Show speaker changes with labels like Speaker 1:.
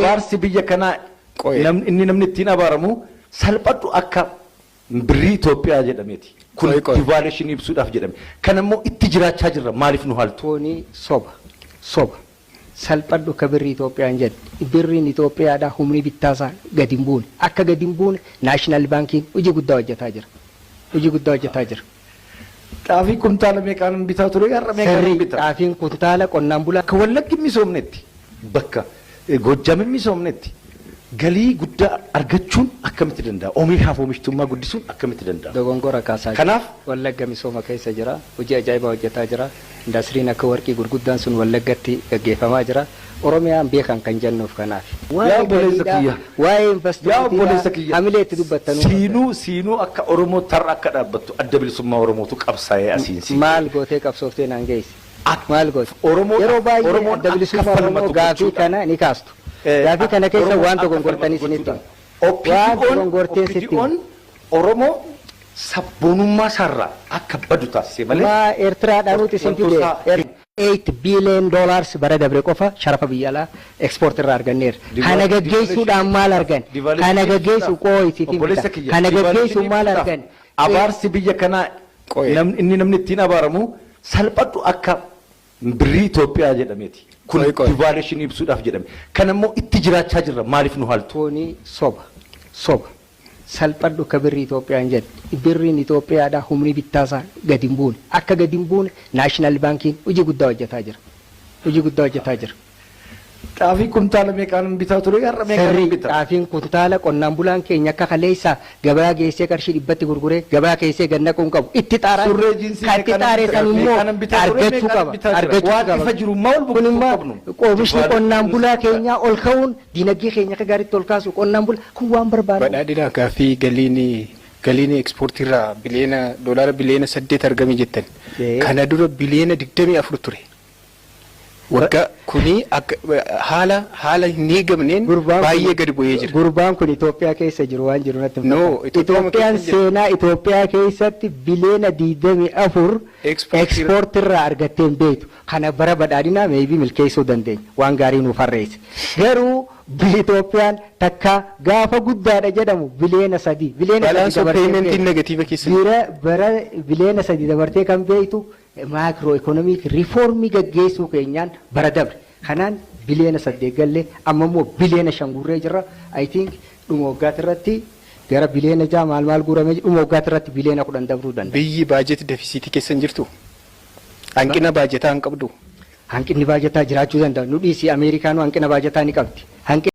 Speaker 1: Abaarsi biyya kana inni namni ittiin abaaramu salphatu akka birrii Itoophiyaa jedhameeti. Kun devaluation ibsuudhaaf jedhame. Kan immoo itti jiraachaa jirra maaliif nu haltooni soba salphatu akka birrii Itoophiyaan jedhu. Birriin Itoophiyaadhaa humni bittaasaa gadi hin buune. Akka gadi hin buune National Bankiin hojii guddaa hojjetaa jira. Xaafii kuntaala meeqaan bitaa ture garra meeqaan bitaa? Xaafiin kuntaala qonnaan bulaa akka Wallaggi misoomnetti bakka Gojjam misoomnetti galii guddaa argachuun akkamitti danda'a? Oomishaaf oomishtummaa guddisuun akkamitti danda'a?
Speaker 2: Dogongora kaasaa jira. Kanaaf Wallagga misooma keessa jira. Hojii ajaa'ibaa hojjetaa jira. Indastiriin akka warqii gurguddaan sun Wallaggatti gaggeeffamaa jira. Oromiyaan beekan kan jennuuf kanaaf. Waa'ee investimentii hamilee itti dubbattan.
Speaker 1: Siinuu akka Oromoo tarra akka dhaabbattu adda bilisummaa Oromootu qabsaa'ee asiinsi.
Speaker 2: Maal gootee qabsooftee naan geessi? Maal goote? Yeroo baay'ee adda bilisummaa Oromoo gaafii kana ni kaastu. Gaafii kana keessa waan dogongortanii isinitti. Waan dogongortee sitti.
Speaker 1: Oromoo sabboonummaa sarara akka badu taasise malee.
Speaker 2: Maa Eertiraadhaan nuti isin fide. $8 billion bara dabre qofa sharafa biyya alaa export irraa arganneera. Kana gaggeessuudhaan maal argan? Kana gaggeessu qooyisiitiin. Kana gaggeessu maal argan?
Speaker 1: Abaarsi biyya kana inni namni ittiin abaaramu salphatu akka birrii Itoophiyaa jedhameeti. Kun devaluation ibsuudhaaf jedhame. Kan immoo itti jiraachaa jirra maaliif nu haltooni
Speaker 2: soba salphatu akka birrii Itoophiyaan jedhu. Birriin Itoophiyaadhaa humni bittaasaa gadi hin buune. Akka gadi hin buune National Bankiin hojii guddaa hojjetaa jira. Xaafii kuntaala meeqaan bitaa ture garra meeqaan bitaa? Xaafiin kuntaala qonnaan bulaan keenya akka kaleessa gabaa geessee qarshii 100 gurguree gabaa keessee ganna kun qabu itti xaaraa itti xaaree san immoo argachuu qaba. Kun immoo oomishni qonnaan bulaa keenyaa ol ka'uun dinagdee keenya akka gaariitti ol kaasu qonnaan bulaa kun waan barbaadu.
Speaker 3: Badhaadhina gaafii galiin eksportiirraa doolaara biliyoona 8 argame jettan. Kana dura biliyoona 24 ture. Waggaa kuni haala hin eegamneen baay'ee gadi bu'ee jira.
Speaker 2: Gurbaan kun Itoophiyaa keessa jiru waan jiru natti fakkaata. Itoophiyaan seenaa Itoophiyaa keessatti biliyoona 24 export irraa argattee hin beektu. Kana bara badhaadhinaa meebii milkeessuu dandeenya. Waan gaarii nuuf harreesse. Garuu Itoophiyaan takka gaafa guddaadha jedhamu biliyoona 3. Biliyoona 3 dabartee kan beektu. Macroeconomic reformii gaggeessuu keenyaan bara dabre kanaan biliyoona 8 gallee amma immoo biliyoona 5 guurree jirra. I think dhuma waggaatti irratti gara biliyoona 6 maal guuramee dhuma waggaatti irratti biliyoona 10 dabruu danda'a.
Speaker 3: Biyyi baajeti defisiitii keessa hin jirtu. Hanqina baajetaa hin qabdu.
Speaker 2: Hanqinni baajetaa jiraachuu danda'a. Nu dhiisii Ameerikaanuu hanqina baajetaa ni qabdi.